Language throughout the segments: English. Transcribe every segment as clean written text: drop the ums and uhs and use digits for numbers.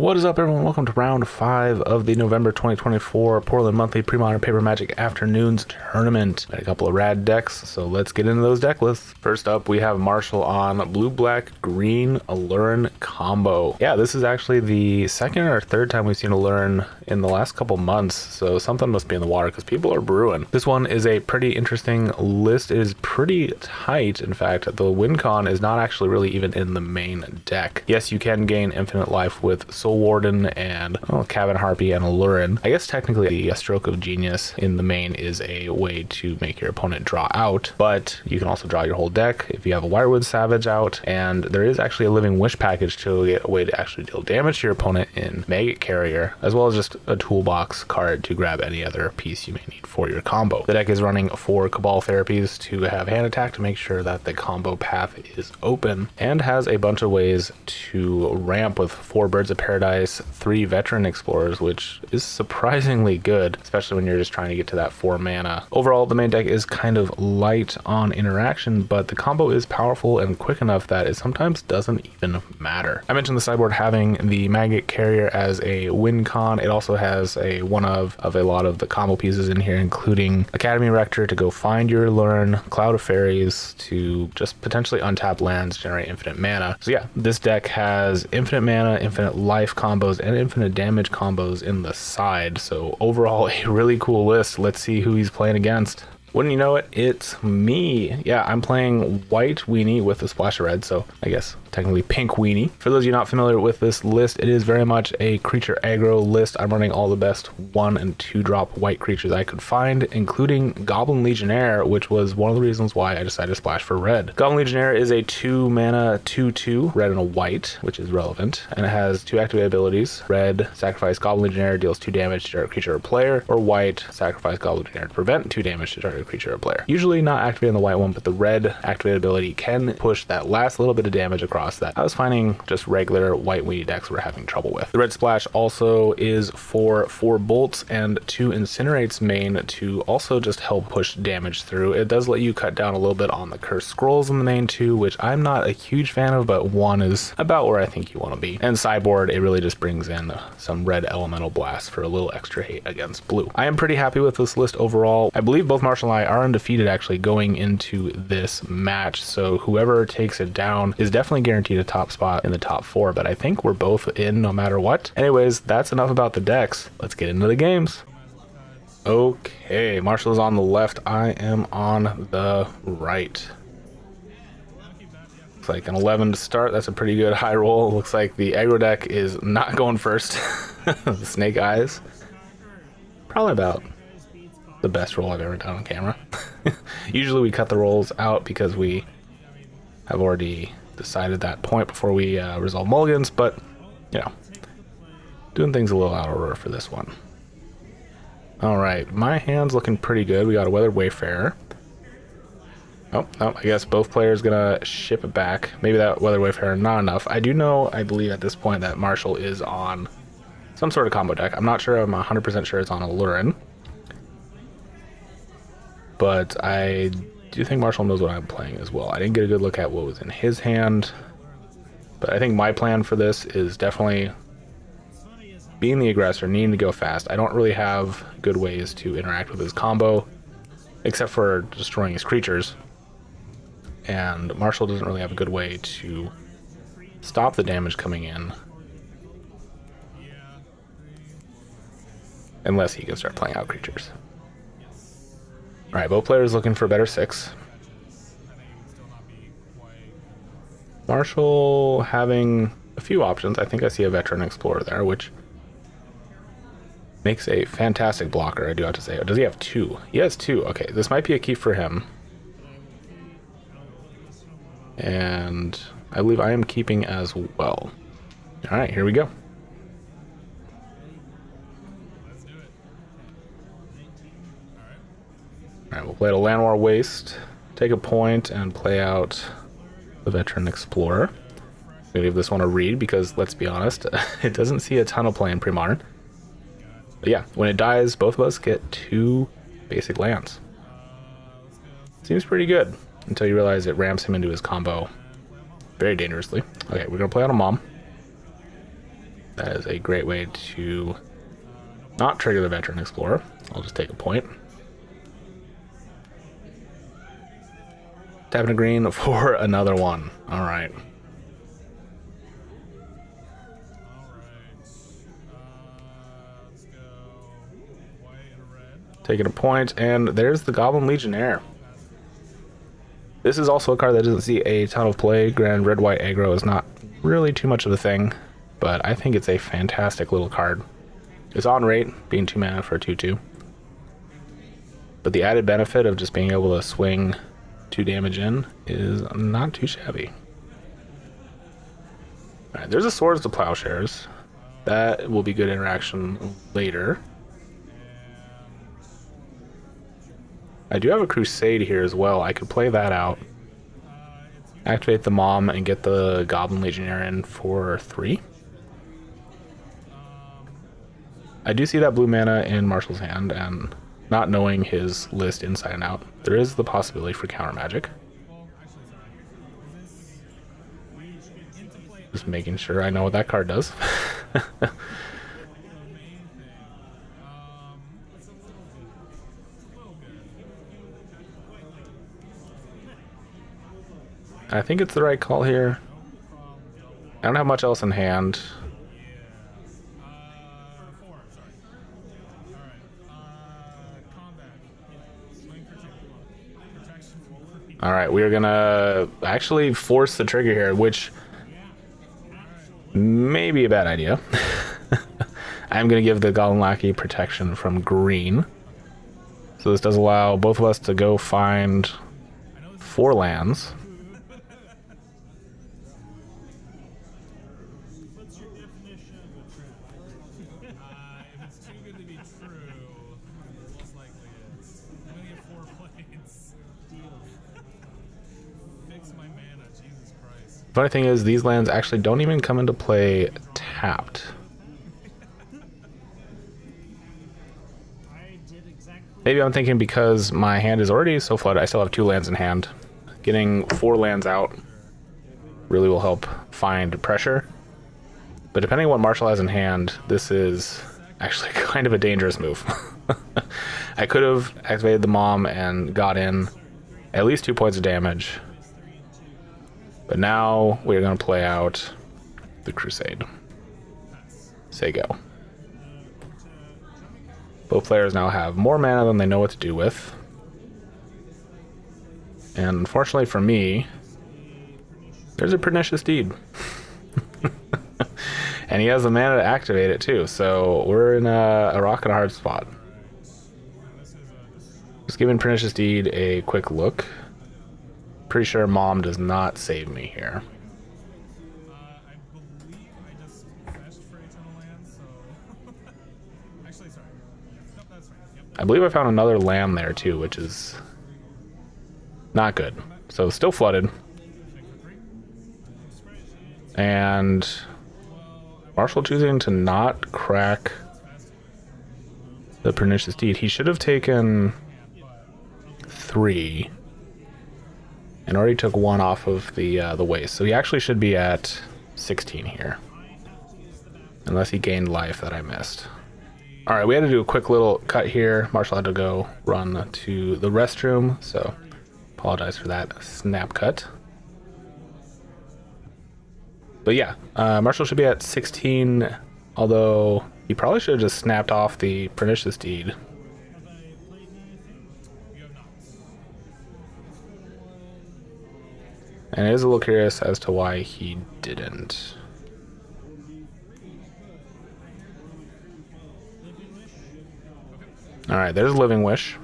What is up, everyone? Welcome to round 5 of the November 2024 Portland Monthly Premodern Paper Magic Afternoons Tournament. Got a couple of rad decks, so let's get into those deck lists. First up, we have Marshall on Blue Black Green Aluren combo. Yeah, this is actually the second or third time we've seen Aluren in the last couple months, so something must be in the water because people are brewing. This one is a pretty interesting list. It is pretty tight. In fact, the win con is not actually really even in the main deck. Yes, you can gain infinite life with Soul Warden and Cabin Harpy and Aluren. I guess technically the Stroke of Genius in the main is a way to make your opponent draw out, but you can also draw your whole deck if you have a Wirewood Savage out, and there is actually a Living Wish package to get a way to actually deal damage to your opponent in Maggot Carrier, as well as just a toolbox card to grab any other piece you may need for your combo. The deck is running 4 Cabal Therapies to have hand attack to make sure that the combo path is open, and has a bunch of ways to ramp with 4 Birds of Paradise, 3 Veteran Explorers, which is surprisingly good, especially when you're just trying to get to that 4 mana. Overall, the main deck is kind of light on interaction, but the combo is powerful and quick enough that it sometimes doesn't even matter. I mentioned the sideboard having the Maggot Carrier as a win con. It also has a one of a lot of the combo pieces in here, including Academy Rector to go find your Aluren, Cloud of Fairies to just potentially untap lands, generate infinite mana. So yeah, this deck has infinite mana, infinite life combos, and infinite damage combos in the side. So overall, a really cool list. Let's see who he's playing against. Wouldn't you know it, it's me. Yeah, I'm playing White Weenie with a splash of red, so I guess technically Pink Weenie. For those of you not familiar with this list, it is very much a creature aggro list. I'm running all the best 1 and 2 drop white creatures I could find, including Goblin Legionnaire, which was one of the reasons why I decided to splash for red. Goblin Legionnaire is a 2 mana 2/2, red and a white, which is relevant, and it has 2 activated abilities. Red, sacrifice Goblin Legionnaire, deals 2 damage to target creature or player, or white, sacrifice Goblin Legionnaire to prevent 2 damage to target creature or player. Usually not activating the white one, but the red activated ability can push that last little bit of damage across that I was finding just regular White Weenie decks were having trouble with. The red splash also is for 4 bolts and 2 incinerates main to also just help push damage through. It does let you cut down a little bit on the cursed scrolls in the main too, which I'm not a huge fan of, but 1 is about where I think you want to be. And sideboard, it really just brings in some red elemental blast for a little extra hate against blue. I am pretty happy with this list overall. I believe both Marshall and I are undefeated actually going into this match, so whoever takes it down is definitely guaranteed a top spot in the top 4, but I think we're both in no matter what. Anyways, that's enough about the decks. Let's get into the games. Okay, Marshall is on the left. I am on the right. Looks like an 11 to start. That's a pretty good high roll. Looks like the aggro deck is not going first. Snake Eyes. Probably about the best roll I've ever done on camera. Usually we cut the rolls out because we have already decided that point before we resolve mulligans, but you know, doing things a little out of order for this one. All right, my hand's looking pretty good. We got a Weathered Wayfarer. Oh, no, I guess both players gonna ship it back. Maybe that Weathered Wayfarer not enough. I do know, I believe at this point that Marshall is on some sort of combo deck. I'm not sure. I'm 100% sure it's on Aluren, but I do think Marshall knows what I'm playing as well. I didn't get a good look at what was in his hand, but I think my plan for this is definitely being the aggressor, needing to go fast. I don't really have good ways to interact with his combo, except for destroying his creatures, and Marshall doesn't really have a good way to stop the damage coming in unless he can start playing out creatures. Alright, both players looking for a better 6. Marshall having a few options. I think I see a Veteran Explorer there, which makes a fantastic blocker, I do have to say. Does he have 2? He has 2. Okay, this might be a key for him. And I believe I am keeping as well. Alright, here we go. Alright, we'll play a Land War Waste, take a point, and play out the Veteran Explorer. I'm gonna give this one a read because, let's be honest, it doesn't see a ton of play in Premodern. But yeah, when it dies, both of us get 2 basic lands. Seems pretty good until you realize it ramps him into his combo very dangerously. Okay, we're gonna play out a Mom. That is a great way to not trigger the Veteran Explorer. I'll just take a point. Tapping a green for another one. All right. Let's go white and red. Taking a point, and there's the Goblin Legionnaire. This is also a card that doesn't see a ton of play. Granted, red-white aggro is not really too much of a thing, but I think it's a fantastic little card. It's on rate, being 2 mana for a 2/2. But the added benefit of just being able to swing 2 damage in is not too shabby. Alright, there's a Swords to Plowshares. That will be good interaction later. I do have a Crusade here as well. I could play that out. Activate the Mom and get the Goblin Legionnaire in for 3. I do see that blue mana in Marshall's hand, and not knowing his list inside and out, there is the possibility for counter magic. Just making sure I know what that card does. I think it's the right call here. I don't have much else in hand. Alright, we are gonna actually force the trigger here, which may be a bad idea. I'm gonna give the Goblin Lackey protection from green. So this does allow both of us to go find 4 lands. Funny thing is, these lands actually don't even come into play tapped. Maybe I'm thinking because my hand is already so flooded, I still have 2 lands in hand. Getting 4 lands out really will help find pressure. But depending on what Marshall has in hand, this is actually kind of a dangerous move. I could have activated the Mom and got in at least 2 points of damage. But now we're going to play out the Crusade. Say go. Both players now have more mana than they know what to do with. And unfortunately for me, there's a Pernicious Deed. And he has the mana to activate it too, so we're in a rock and a hard spot. Just giving Pernicious Deed a quick look. Pretty sure Mom does not save me here. I believe I just fetched for Eternal Land, so... Actually, sorry. Nope, that's fine. Yep. I believe I found another land there too, which is not good. So still flooded. And Marshall choosing to not crack the Pernicious Deed. He should have taken 3. And already took 1 off of the waste. So he actually should be at 16 here. Unless he gained life that I missed. Alright, we had to do a quick little cut here. Marshall had to go run to the restroom, so apologize for that snap cut. But yeah, Marshall should be at 16, although he probably should have just snapped off the Pernicious Deed. And I is a little curious as to why he didn't. Alright, there's Living Wish.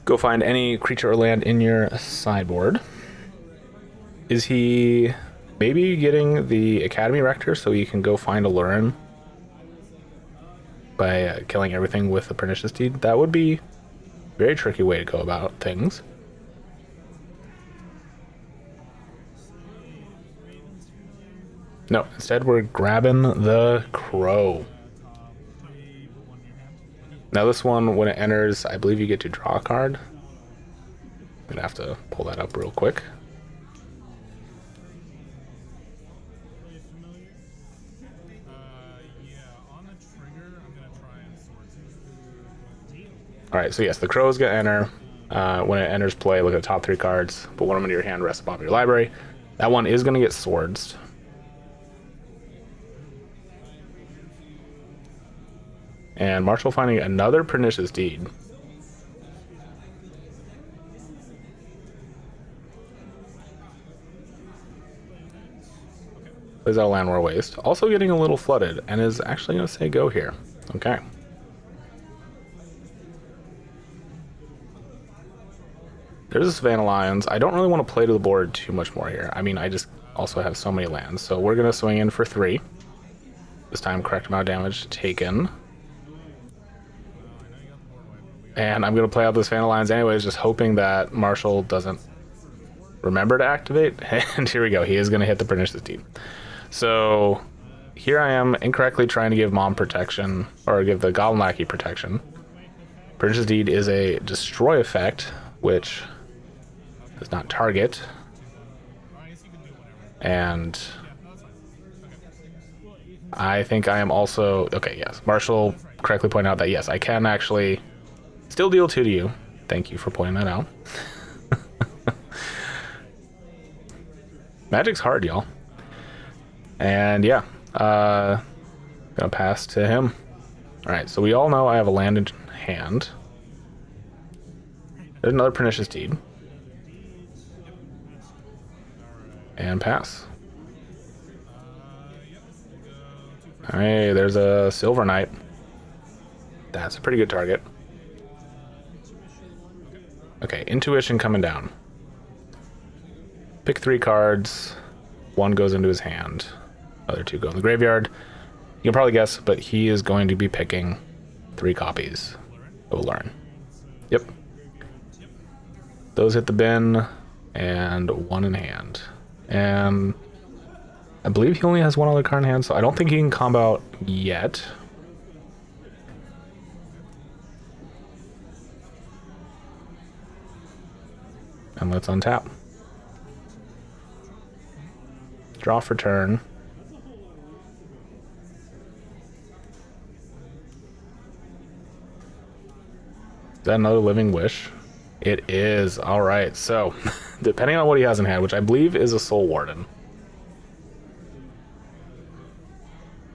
Go find any creature or land in your sideboard. Is he maybe getting the Academy Rector so he can go find Aluren by killing everything with the Pernicious Deed? That would be a very tricky way to go about things. No, instead we're grabbing the Crow. Now this one, when it enters, I believe you get to draw a card. I'm gonna have to pull that up real quick. All right, so yes, the Crow is going to enter. When it enters play, look at the top 3 cards. Put one of them into your hand, rest above your library. That one is going to get swords. And Marshall finding another Pernicious Deed. Plays out a Landwar Waste. Also getting a little flooded, and is actually going to say go here. Okay. There's a Savannah Lions. I don't really want to play to the board too much more here. I mean, I just also have so many lands. So we're going to swing in for 3. This time, correct amount of damage taken. And I'm going to play out this Savannah Lions anyways, just hoping that Marshall doesn't remember to activate. And here we go. He is going to hit the Pernicious Deed. So here I am incorrectly trying to give Mom protection, or give the Goblin Lackey protection. Pernicious Deed is a destroy effect, which does not target. And I think I am also... Okay, yes. Marshall correctly pointed out that, yes, I can actually still deal 2 to you. Thank you for pointing that out. Magic's hard, y'all. And yeah, gonna pass to him. Alright, so we all know I have a land in hand. There's another Pernicious Deed. And pass. Hey, there's a Silver Knight. That's a pretty good target. Okay, Intuition coming down. Pick 3 cards. 1 goes into his hand. Other 2 go in the graveyard. You can probably guess, but he is going to be picking 3 copies of Aluren. Yep. Those hit the bin, and 1 in hand. And I believe he only has 1 other card in hand, so I don't think he can combo out yet. And let's untap. Draw for turn. Is that another Living Wish? It is. Alright, so depending on what he has in hand, which I believe is a Soul Warden.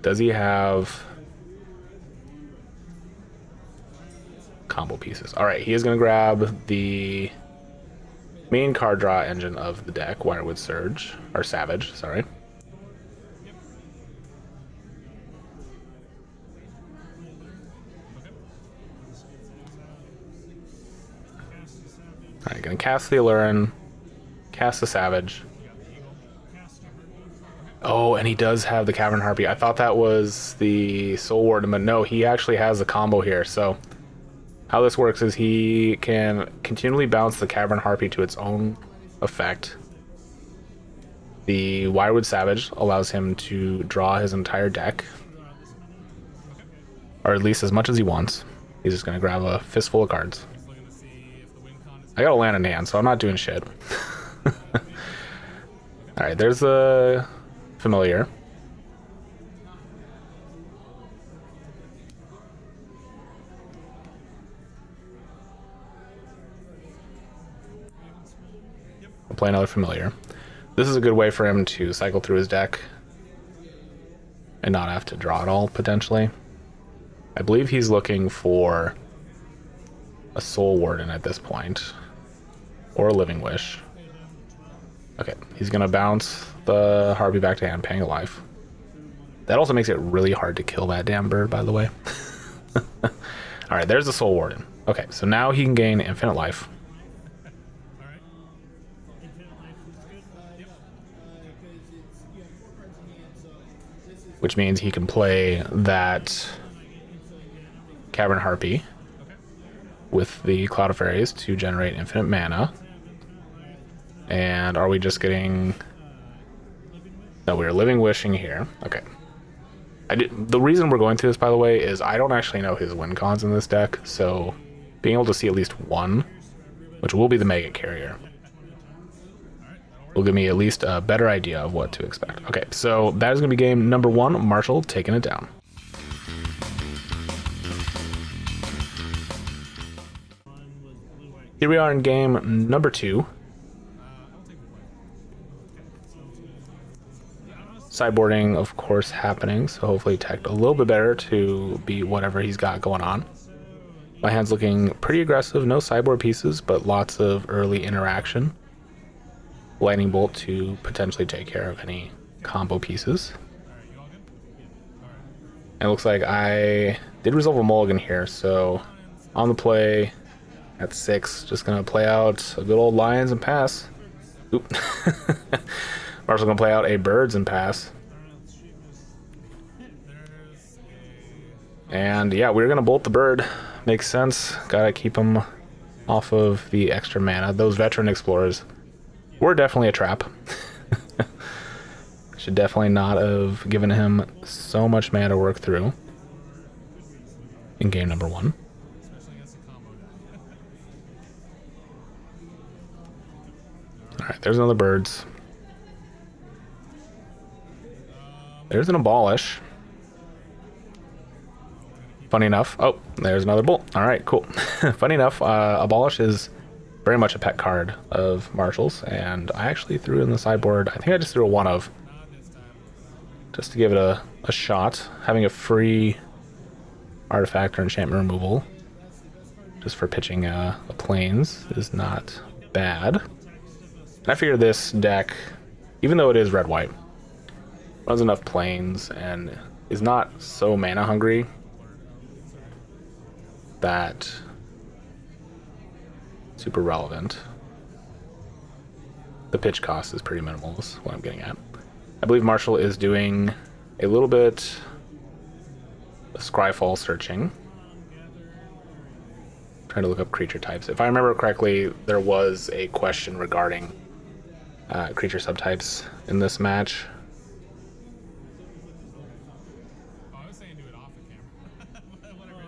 Does he have combo pieces? Alright, he is going to grab the main card draw engine of the deck, Wirewood Surge, or Savage, sorry. Alright, gonna cast the Aluren, cast the Savage. Oh, and he does have the Cavern Harpy. I thought that was the Soul Warden, but no, he actually has the combo here. So how this works is he can continually bounce the Cavern Harpy to its own effect. The Wirewood Savage allows him to draw his entire deck, or at least as much as he wants. He's just gonna grab a fistful of cards. I got a land in hand, so I'm not doing shit. Alright, there's a Familiar. I'll play another Familiar. This is a good way for him to cycle through his deck and not have to draw at all, potentially. I believe he's looking for a Soul Warden at this point. Or a Living Wish. Okay, he's gonna bounce the Harpy back to hand, paying a life. That also makes it really hard to kill that damn bird, by the way. Alright, there's the Soul Warden. Okay, so now he can gain infinite life. Which means he can play that Cavern Harpy with the Cloud of Fairies to generate infinite mana. And are we just getting... No, we're Living Wishing here. Okay. The reason we're going through this, by the way, is I don't actually know his win cons in this deck, so being able to see at least one, which will be the Mega Carrier, will give me at least a better idea of what to expect. Okay, so that is going to be game number 1, Marshall taking it down. Here we are in game number 2. Sideboarding, of course, happening, so hopefully teched a little bit better to beat whatever he's got going on. My hand's looking pretty aggressive, no sideboard pieces, but lots of early interaction. Lightning Bolt to potentially take care of any combo pieces. It looks like I did resolve a mulligan here, so on the play at 6, just gonna play out a good old Lions and pass. Oop. Marshall gonna play out a Birds and pass. And yeah, we're gonna bolt the bird. Makes sense. Gotta keep him off of the extra mana. Those veteran explorers were definitely a trap. Should definitely not have given him so much mana to work through in game number 1. Alright, there's another Birds. There's an Abolish. Funny enough. Oh, there's another Bolt. Alright, cool. Funny enough, Abolish is very much a pet card of Marshall's, and I actually threw in the sideboard. I think I just threw a 1 of. Just to give it a shot. Having a free artifact or enchantment removal just for pitching a plains is not bad. And I figure this deck, even though it is red-white, runs enough plains and is not so mana hungry that super relevant. The pitch cost is pretty minimal is what I'm getting at. I believe Marshall is doing a little bit of Scryfall searching. Trying to look up creature types. If I remember correctly, there was a question regarding creature subtypes in this match.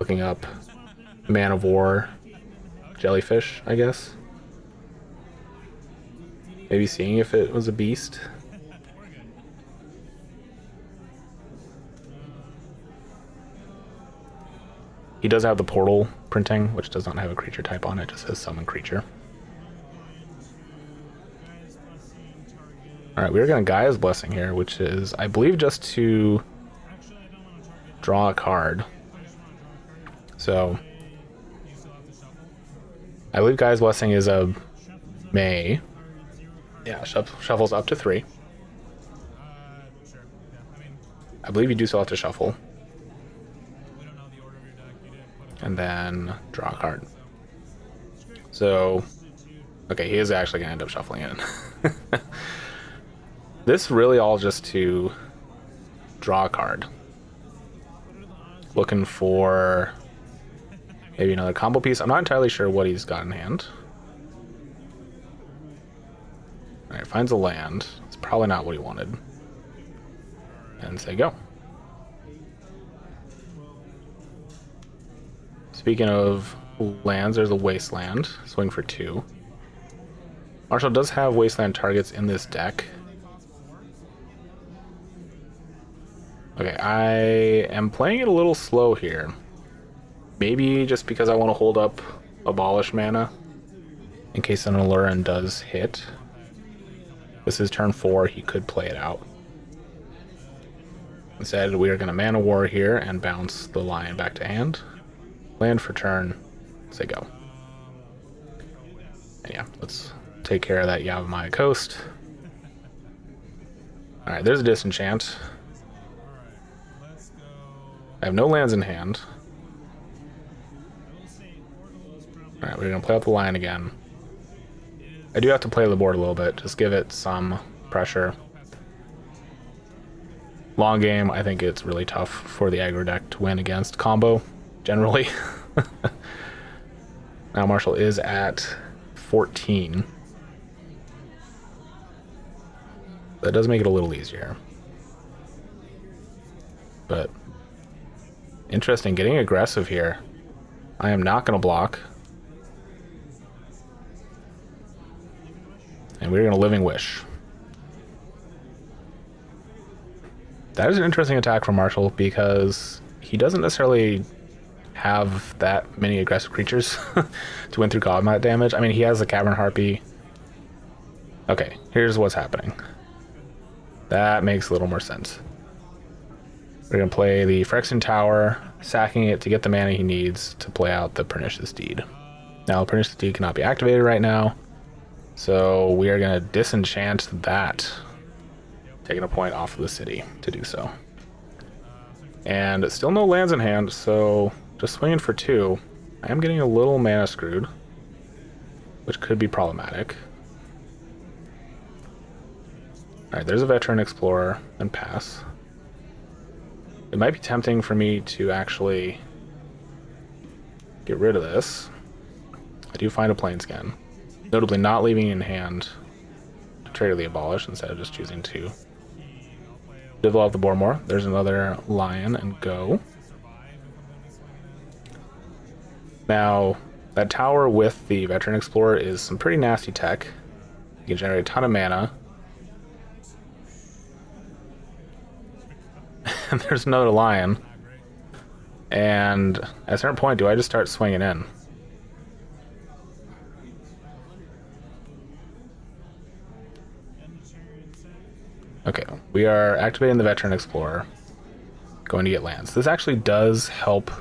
Looking up Man of War, Jellyfish, I guess. Maybe seeing if it was a beast. He does have the portal printing, which does not have a creature type on it, it just says summon creature. Alright, we're going to Gaia's Blessing here, which is, I believe, just to draw a card. So, I believe Gaia's Blessing is a May. Yeah, shuffles up to 3. I believe you do still have to shuffle. And then draw a card. So, okay, he is actually going to end up shuffling it. This really all just to draw a card. Looking for maybe another combo piece. I'm not entirely sure what he's got in hand. Alright, finds a land. It's probably not what he wanted. And say go. Speaking of lands, there's a Wasteland. Swing for 2. Marshall does have Wasteland targets in this deck. Okay, I am playing it a little slow here. Maybe just because I want to hold up Abolish mana in case an Aluren does hit. This is turn 4, he could play it out. Instead, we are going to Mana War here and bounce the Lion back to hand. Land for turn, say go. And yeah, let's take care of that Yavimaya Coast. Alright, there's a Disenchant. I have no lands in hand. Alright, we're going to play out the Lion again. I do have to play the board a little bit, just give it some pressure. Long game, I think it's really tough for the aggro deck to win against combo, generally. Now Marshall is at 14. That does make it a little easier. But interesting, getting aggressive here. I am not going to block. And we're going to Living Wish. That is an interesting attack from Marshall because he doesn't necessarily have that many aggressive creatures to win through combat damage. I mean, he has the Cavern Harpy. Okay, here's what's happening. That makes a little more sense. We're going to play the Phyrexian Tower, sacking it to get the mana he needs to play out the Pernicious Deed. Now, Pernicious Deed cannot be activated right now, so we are going to disenchant that, taking a point off of the city to do so. And still no lands in hand, so just swinging for 2. I am getting a little mana screwed, which could be problematic. Alright, there's a Veteran Explorer, and pass. It might be tempting for me to actually get rid of this. I do find a Planescan, notably not leaving in hand to trade the Abolish instead of just choosing to develop the Boremore. There's another Lion and go. Now, that tower with the Veteran Explorer is some pretty nasty tech. You can generate a ton of mana. And there's another Lion. And at a certain point, do I just start swinging in? Okay, we are activating the Veteran Explorer, going to get lands. This actually does help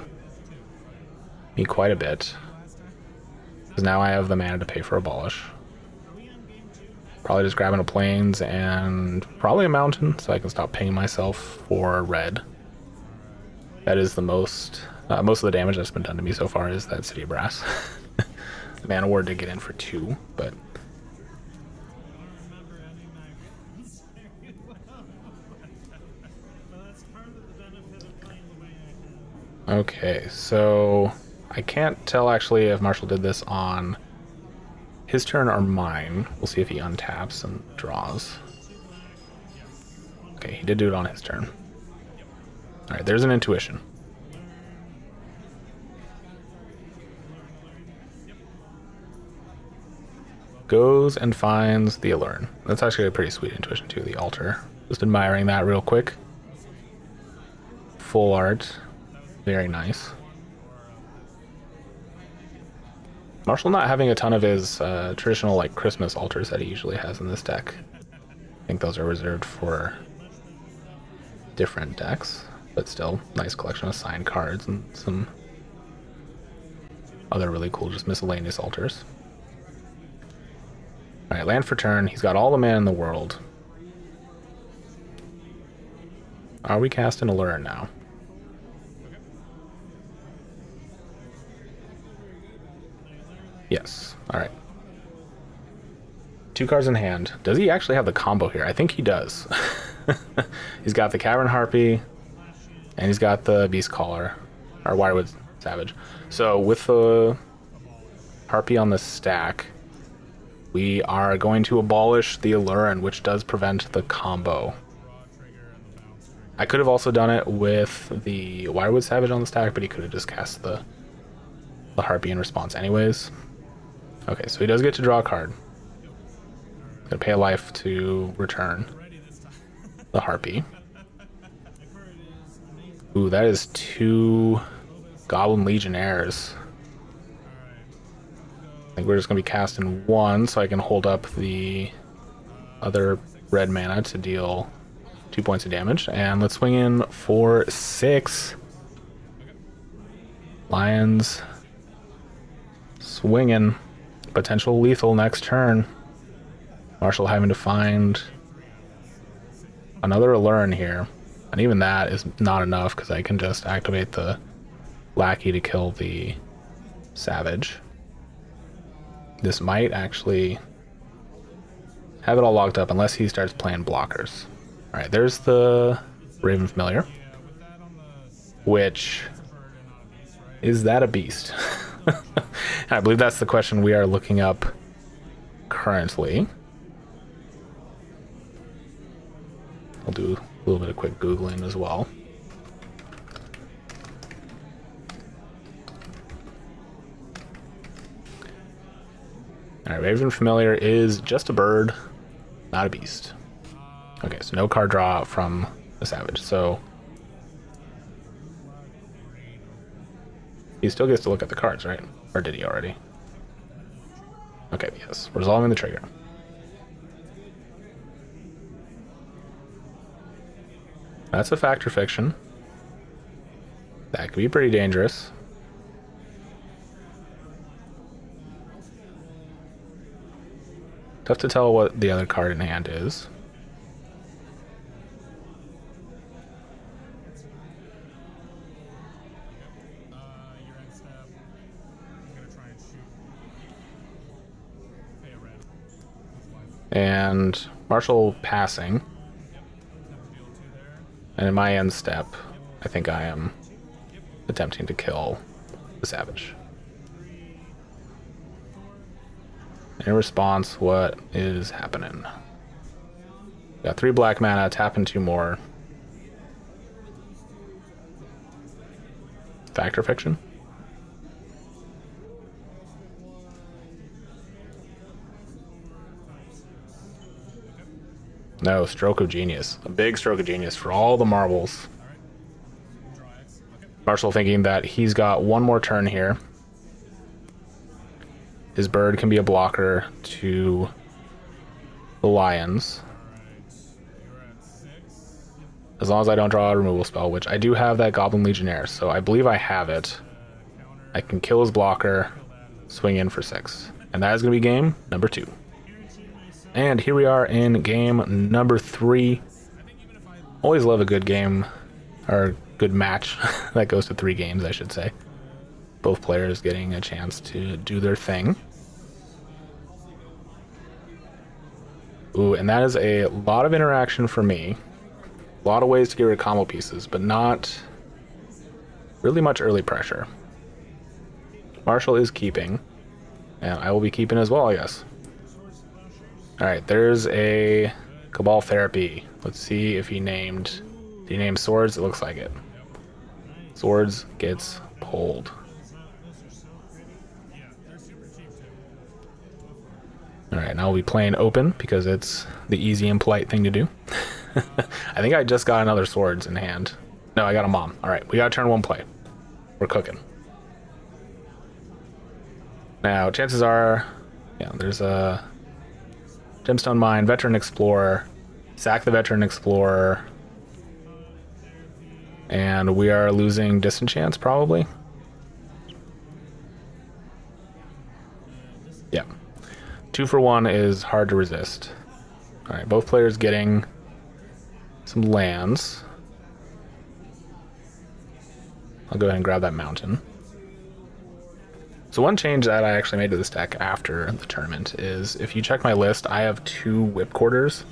me quite a bit, because now I have the mana to pay for Abolish. Probably just grabbing a Plains and probably a Mountain, so I can stop paying myself for red. That is the most of the damage that's been done to me so far is that City of Brass. The Mana Ward did get in for 2, but... Okay, so I can't tell actually if Marshall did this on his turn or mine. We'll see if he untaps and draws. Okay, he did do it on his turn. Alright, there's an intuition. Goes and finds the Aluren. That's actually a pretty sweet intuition too, the altar. Just admiring that real quick. Full art. Very nice. Marshall not having a ton of his traditional like Christmas altars that he usually has in this deck. I think those are reserved for different decks, but still nice collection of signed cards and some other really cool just miscellaneous altars. Alright, land for turn. He's got all the mana in the world. Are we casting Aluren now? Yes. Alright. 2 cards in hand. Does he actually have the combo here? I think he does. He's got the Cavern Harpy, and he's got the Beast Caller, or Wirewood Savage. So with the Harpy on the stack, we are going to abolish the Aluren, which does prevent the combo. I could have also done it with the Wirewood Savage on the stack, but he could have just cast the Harpy in response anyways. Okay, so he does get to draw a card. Gonna pay a life to return the Harpy. Ooh, that is 2 Goblin Legionnaires. I think we're just gonna be casting 1 so I can hold up the other red mana to deal 2 points of damage. And let's swing in for 6. Lions swinging. Potential lethal next turn. Marshall having to find another Aluren here. And even that is not enough because I can just activate the Lackey to kill the Savage. This might actually have it all locked up unless he starts playing blockers. Alright, there's the Raven Familiar. Which... is that a beast? I believe that's the question we are looking up currently. I'll do a little bit of quick Googling as well. Alright, Raven Familiar is just a bird, not a beast. Okay, so no card draw from the Savage. So He still gets to look at the cards, right? Or did he already? Okay, yes. Resolving the trigger. That's a fact or fiction. That could be pretty dangerous. Tough to tell what the other card in hand is. Your end step. I'm gonna try and shoot. Pay a red. That's life. And Marshall passing. Yep. Have to deal 2 there. And in my end step, I think I am attempting to kill the Savage. 3, 4. In response, what is happening? Got 3 black mana, tapping 2 more. Fact or fiction? No, stroke of genius. A big stroke of genius for all the marbles. Alright. Draw X. Okay. Marshall thinking that he's got one more turn here. His bird can be a blocker to the Lions. Alright. You're at 6. As long as I don't draw a removal spell, which I do have that Goblin Legionnaire, so I believe I have it. Counter. I can kill his blocker, swing in for 6. And that is going to be game number 2. And here we are in game number 3. Always love a good game, or good match that goes to 3 games, I should say. Both players getting a chance to do their thing. Ooh, and that is a lot of interaction for me. A lot of ways to get rid of combo pieces, but not really much early pressure. Marshall is keeping, and I will be keeping as well, I guess. Alright, there's a Cabal Therapy. Let's see if he named... Did he name Swords? It looks like it. Swords gets pulled. Alright, now we'll be playing open because it's the easy and polite thing to do. I think I just got another Swords in hand. No, I got a Mom. Alright, we got turn 1 play. We're cooking. Now, chances are... Yeah, there's a... Gemstone Mine, Veteran Explorer, sack the Veteran Explorer, and we are losing Disenchants probably. Yeah. 2 for 1 is hard to resist. Alright, both players getting some lands. I'll go ahead and grab that mountain. So one change that I actually made to this deck after the tournament is, if you check my list, I have 2 Whip Quarters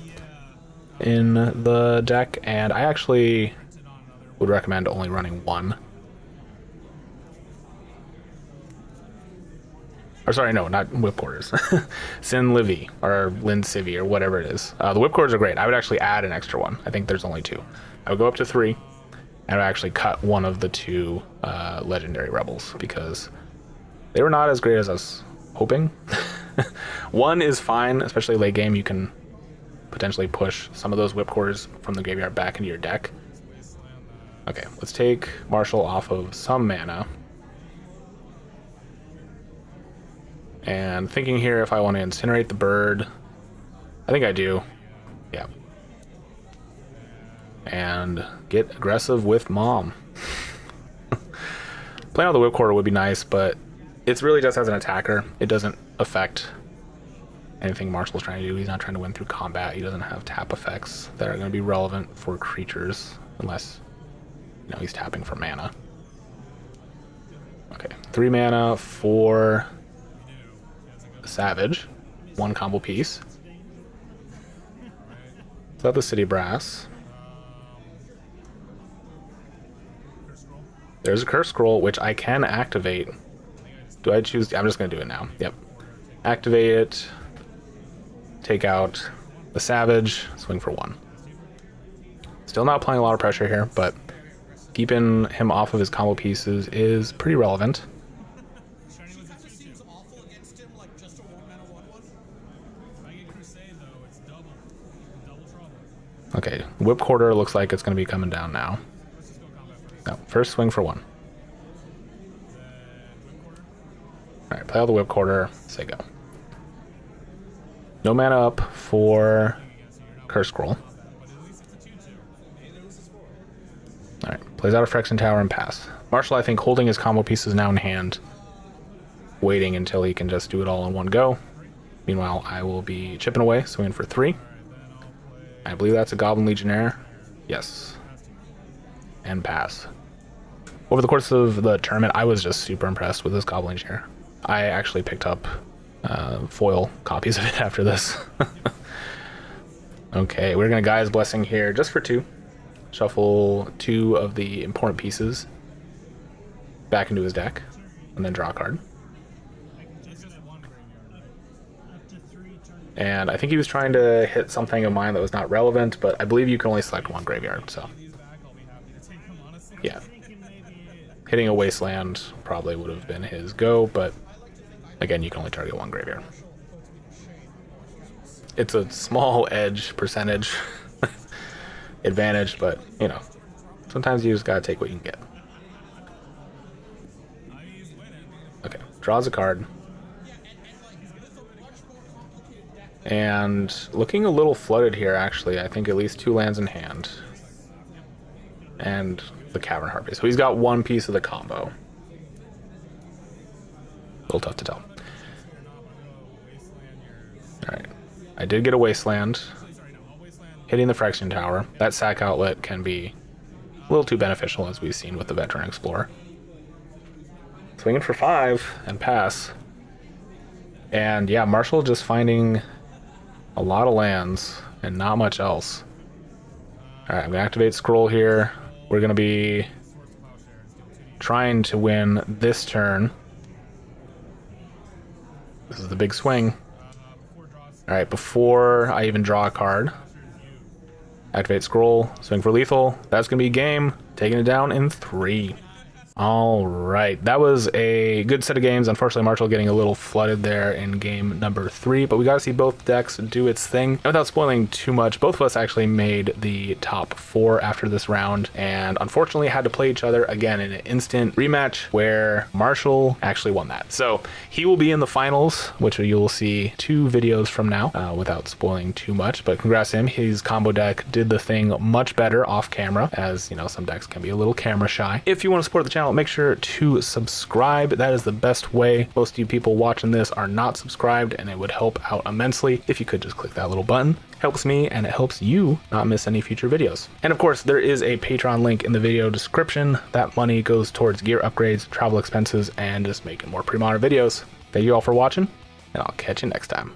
in the deck, and I actually would recommend only running 1. Or sorry, no, not Whip Quarters. Sin Livy, or Lin Civy, or whatever it is. The Whip Quarters are great. I would actually add an extra one. I think there's only 2. I would go up to 3, and I would actually cut one of the 2 Legendary Rebels, because they were not as great as I was hoping. 1 is fine, especially late game. You can potentially push some of those Whip Quarters from the graveyard back into your deck. Okay, let's take Marshall off of some mana. And thinking here if I want to incinerate the bird. I think I do. Yeah. And get aggressive with Mom. Playing out the Whip Quarter would be nice, but it's really just as an attacker. It doesn't affect anything Marshall's trying to do. He's not trying to win through combat. He doesn't have tap effects that are going to be relevant for creatures, unless, you know, he's tapping for mana. Okay, 3 mana for the Savage. 1 combo piece. Is that the City Brass? There's a Curse Scroll, which I can activate. Do I choose? I'm just going to do it now. Yep. Activate it. Take out the Savage. Swing for 1. Still not applying a lot of pressure here, but keeping him off of his combo pieces is pretty relevant. Okay, Whip Quarter looks like it's going to be coming down now. No, first swing for 1. All right, play out the whip quarter. Say go. No mana up for Curse Scroll. All right, plays out a Phyrexian Tower and pass. Marshall, I think, holding his combo pieces now in hand, waiting until he can just do it all in one go. Meanwhile, I will be chipping away, swinging for 3. I believe that's a Goblin Legionnaire. Yes. And pass. Over the course of the tournament, I was just super impressed with this Goblin Legionnaire. I actually picked up foil copies of it after this. Okay, we're going to Gaia's Blessing here just for 2. Shuffle 2 of the important pieces back into his deck, and then draw a card. And I think he was trying to hit something of mine that was not relevant, but I believe you can only select 1 graveyard, so. Yeah. Hitting a Wasteland probably would have been his go, but again, you can only target 1 graveyard. It's a small edge percentage advantage, but, you know, sometimes you just gotta take what you can get. Okay, draws a card. And looking a little flooded here, actually. I think at least 2 lands in hand. And the Cavern Harpy. So he's got 1 piece of the combo. A little tough to tell. Alright. I did get a Wasteland. Hitting the Phyrexian Tower. That sack outlet can be a little too beneficial, as we've seen with the Veteran Explorer. Swinging for 5 and pass. And yeah, Marshall just finding a lot of lands and not much else. All right, I'm gonna activate Scroll here. We're gonna be trying to win this turn. This is the big swing. All right, before I even draw a card, activate Scroll, swing for lethal. That's gonna be game. Taking it down in 3. All right, that was a good set of games. Unfortunately, Marshall getting a little flooded there in game number 3, but we got to see both decks do its thing. And without spoiling too much, both of us actually made the top 4 after this round, and unfortunately had to play each other again in an instant rematch where Marshall actually won that. So he will be in the finals, which you'll see 2 videos from now, without spoiling too much. But congrats to him. His combo deck did the thing much better off camera, as you know, some decks can be a little camera shy. If you want to support the channel, make sure to subscribe. That is the best way. Most of you people watching this are not subscribed, and it would help out immensely if you could just click that little button. Helps me and it helps you not miss any future videos. And of course, there is a Patreon link in the video description. That money goes towards gear upgrades, travel expenses, and just making more pre-modern videos. Thank you all for watching, and I'll catch you next time.